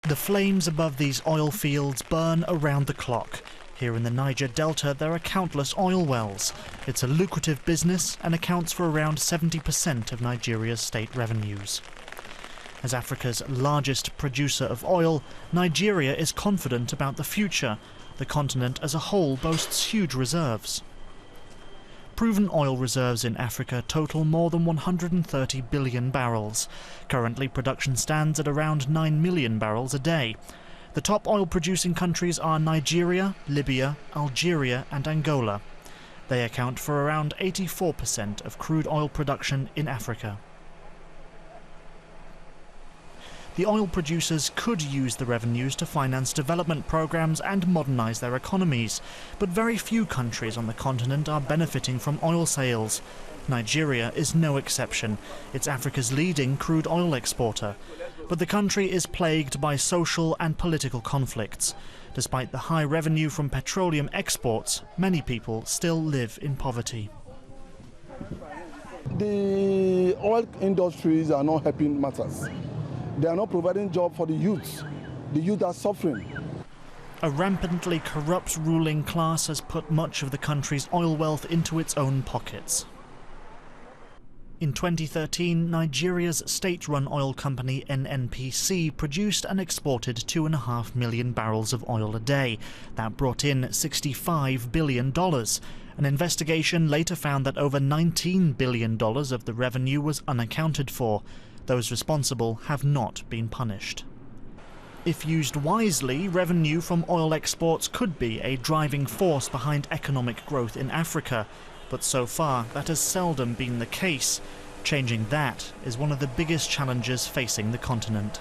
The flames above these oil fields burn around the clock. Here in the Niger Delta, there are countless oil wells. It's a lucrative business and accounts for around 70% of Nigeria's state revenues. As Africa's largest producer of oil, Nigeria is confident about the future. The continent as a whole boasts huge reserves. Proven oil reserves in Africa total more than 130 billion barrels. Currently, production stands at around 9 million barrels a day. The top oil-producing countries are Nigeria, Libya, Algeria and Angola. They account for around 84% of crude oil production in Africa. The oil producers could use the revenues to finance development programs and modernize their economies, but very few countries on the continent are benefiting from oil sales. Nigeria is no exception. It's Africa's leading crude oil exporter. But the country is plagued by social and political conflicts. Despite the high revenue from petroleum exports, many people still live in poverty. The oil industries are not helping matters. They are not providing jobs for the youth. The youth are suffering. A rampantly corrupt ruling class has put much of the country's oil wealth into its own pockets. In 2013, Nigeria's state-run oil company NNPC produced and exported 2.5 million barrels of oil a day. That brought in $65 billion. An investigation later found that over $19 billion of the revenue was unaccounted for. Those responsible have not been punished. If used wisely, revenue from oil exports could be a driving force behind economic growth in Africa. But so far, that has seldom been the case. Changing that is one of the biggest challenges facing the continent.